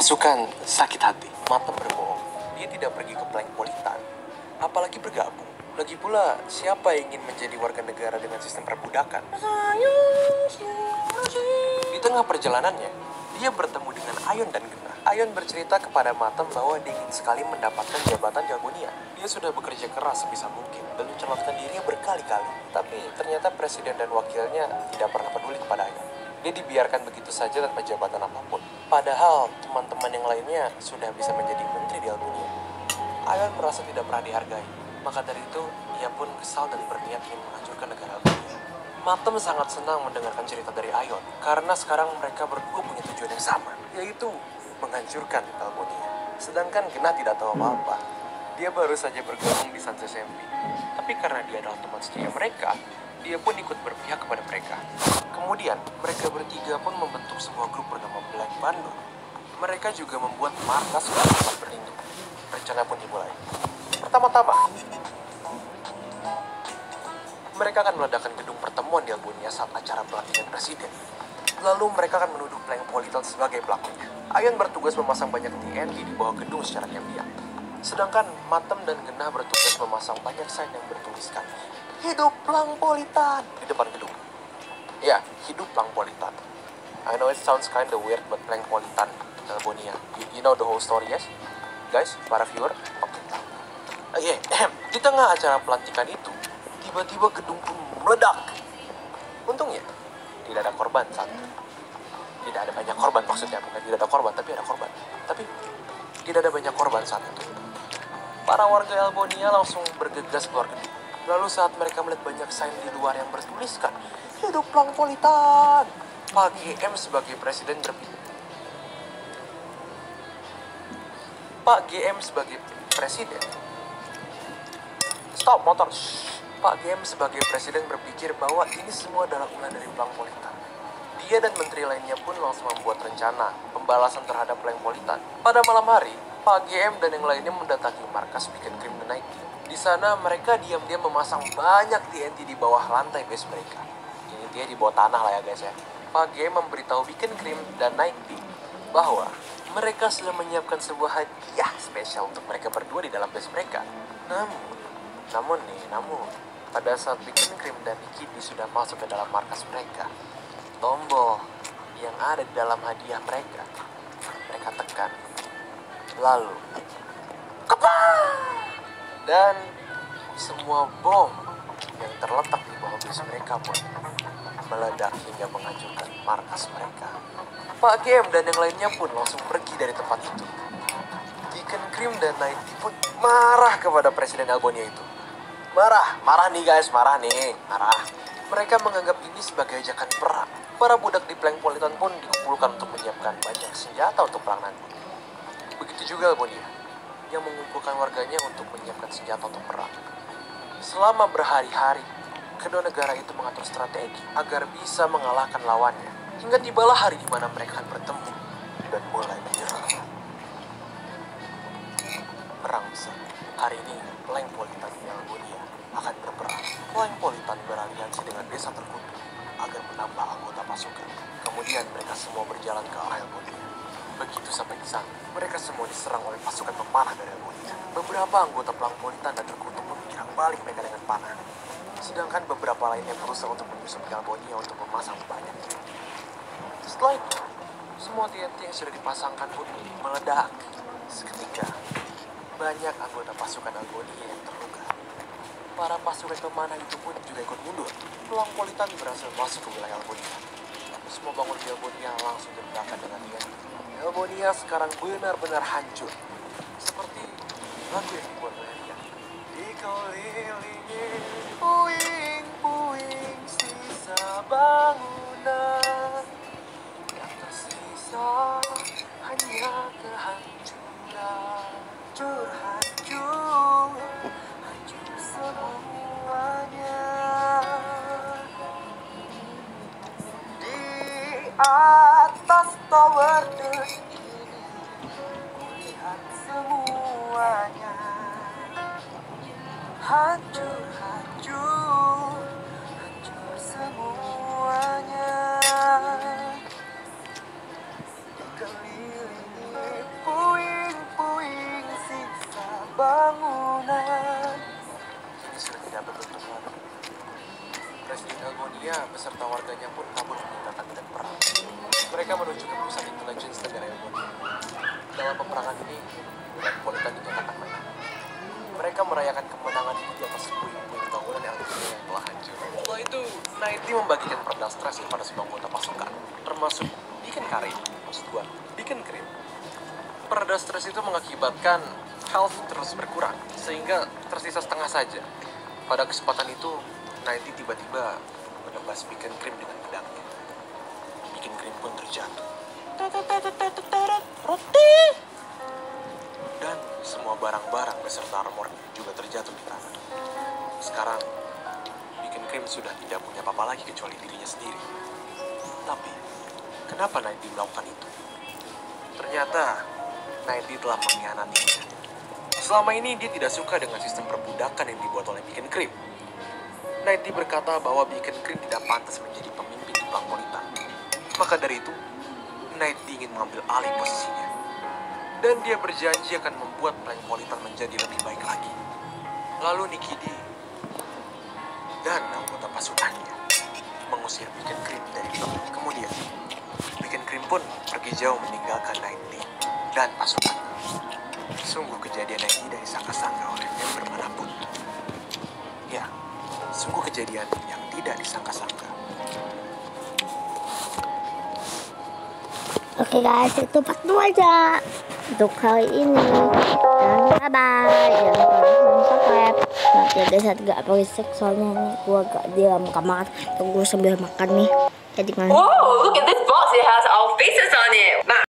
Pasukan sakit hati. Matem berbohong. Dia tidak pergi ke Plankpolitan, apalagi bergabung. Lagi pula, siapa yang ingin menjadi warga negara dengan sistem perbudakan? Di tengah perjalanannya, dia bertemu dengan Ayon dan Genah. Ayon bercerita kepada Matem bahwa dia ingin sekali mendapatkan jabatan di Albonia. Dia sudah bekerja keras sebisa mungkin dan mencalonkan dirinya berkali-kali. Tapi ternyata presiden dan wakilnya tidak pernah peduli kepada Ayon. Dia dibiarkan begitu saja tanpa jabatan apapun. Padahal teman-teman yang lainnya sudah bisa menjadi menteri di Albonia. Ayon merasa tidak pernah dihargai. Maka dari itu, ia pun kesal dan berniat ingin menghancurkan negara Albonia. Matem sangat senang mendengarkan cerita dari Ayon, karena sekarang mereka berdua punya tujuan yang sama, yaitu menghancurkan Albonia. Sedangkan Genah tidak tahu apa-apa. Dia baru saja bergabung di Sans SMP. Tapi karena dia adalah teman setia mereka, dia pun ikut berpihak kepada mereka. Kemudian, mereka bertiga pun membentuk sebuah grup bernama Black Bandung. Mereka juga membuat markas untuk tempat berlindung. Rencana pun dimulai. Pertama-tama, mereka akan meledakkan gedung pertemuan di Albonia saat acara pelantikan presiden. Lalu mereka akan menuduh Plankpolitan sebagai pelakunya. Ayon bertugas memasang banyak TNI di bawah gedung secara diam-diam. Sedangkan Matem dan Genah bertugas memasang banyak sign yang bertuliskan "Hidup Plankpolitan" di depan gedung. Ya, hidup Plankpolitan. I know it sounds kinda weird, but Plankpolitan, Albonia. You know the whole story, yes? Guys, para viewer? Oke. Di tengah acara pelantikan itu, tiba-tiba gedung pun meledak. Untungnya, tidak ada korban saat itu. Tidak ada banyak korban maksudnya, bukan tidak ada korban, tapi ada korban. Tapi tidak ada banyak korban saat itu. Para warga Albonia langsung bergegas keluar gedung. Lalu saat mereka melihat banyak sign di luar yang bertuliskan "Hidup Plankpolitan", Pak GM sebagai presiden Stop motor. Pak GM sebagai presiden berpikir bahwa ini semua adalah ulah dari Plankpolitan. Dia dan menteri lainnya pun langsung membuat rencana pembalasan terhadap Plankpolitan. Pada malam hari, Pak GM dan yang lainnya mendatangi markas Beacon Cream The Night. Di sana mereka diam-diam memasang banyak TNT di bawah lantai base mereka. Ini dia di bawah tanah lah ya guys ya. Pak GM memberitahu Beacon Cream dan Night bahwa mereka sudah menyiapkan sebuah hadiah spesial untuk mereka berdua di dalam base mereka. Namun, pada saat Beacon Cream dan Nikidi sudah masuk ke dalam markas mereka, tombol yang ada di dalam hadiah mereka tekan. Lalu, dan semua bom yang terletak di bawah base mereka pun meledak hingga menghancurkan markas mereka. Pak Game dan yang lainnya pun langsung pergi dari tempat itu. Beacon Cream dan Nighty pun marah kepada presiden Albonia itu. Marah nih guys, marah. Mereka menganggap ini sebagai ajakan perang. Para budak di Plankpolitan pun dikumpulkan untuk menyiapkan banyak senjata untuk perang nanti. Begitu juga Albonia, yang mengumpulkan warganya untuk menyiapkan senjata untuk perang. Selama berhari-hari, kedua negara itu mengatur strategi agar bisa mengalahkan lawannya. Hingga tibalah hari di mana mereka akan bertemu dan mulai menyerang. Perang besar. Hari ini, Plankpolitan dan Albonia akan berperang. Plankpolitan beraliansi dengan desa terkutuk agar menambah anggota pasukan. Kemudian mereka semua berjalan ke arah Albonia. Begitu sampai di sana, mereka semua diserang oleh pasukan pemanah dari Albonia. Beberapa anggota Plankpolitan dan terkutuk pun menyerang balik mereka dengan panah. Sedangkan beberapa lainnya berusaha untuk menyusup ke Albonia untuk memasang banyak TNT. Setelah itu, semua TNT yang sudah dipasangkan pun meledak. Seketika, banyak anggota pasukan Albonia yang terluka. Para pasukan pemanah itu pun juga ikut mundur. Plankpolitan berhasil masuk ke wilayah Albonia. Semua bangun di Albonia langsung dibakar dengan TNT. Albonia sekarang benar-benar hancur. Seperti lagu yang dibuat oleh dia. Dikelilingi puing-puing sisa bangunan, yang tersisa hanya kehancuran. Hancur semuanya. Di atas tower ini, kulihat semuanya hancur semuanya. Dikelilingi mereka menuju ke pusat intelijen negara Elmonia. Dalam peperangan ini, Metropolitan dinyatakan menang. Mereka merayakan kemenangan itu di atas puing-puing bangunan Elmonia yang telah hancur. Setelah itu, Knighty membagikan perda stres kepada semua anggota pasukan, termasuk Deacon Karin, maksud gua, Deacon Krim. Perda stres itu mengakibatkan health terus berkurang, sehingga tersisa setengah saja. Pada kesempatan itu, Knighty tiba-tiba menebas Deacon Krim dengan pedangnya. Deacon Krim pun terjatuh. Dan semua barang-barang beserta armornya juga terjatuh di tanah. Sekarang, Deacon Krim sudah tidak punya apa-apa lagi kecuali dirinya sendiri. Tapi, kenapa Knighty melakukan itu? Ternyata, Knighty telah mengkhianatinya. Selama ini dia tidak suka dengan sistem perbudakan yang dibuat oleh Deacon Krim. Knighty berkata bahwa Deacon Krim tidak pantas menjadi pemimpin di Metropolitan. Maka dari itu, Knighty ingin mengambil alih posisinya. Dan dia berjanji akan membuat Metropolitan menjadi lebih baik lagi. Lalu Nikidi dan anggota pasukannya mengusir Deacon Krim dari tempat. Kemudian, Deacon Krim pun pergi jauh meninggalkan Knighty dan pasukannya. Sungguh kejadian yang tidak disangka-sangka oleh member manapun. Ya, sungguh kejadian yang tidak disangka-sangka. Oke guys, itu part 2 aja untuk kali ini. Dan bye-bye. Jangan lupa subscribe. Nanti ada saat gak berisik, soalnya ini gua gak di dalam kamar. Tunggu sambil makan nih. Jadi Whoa, look at this box. It has our faces on it.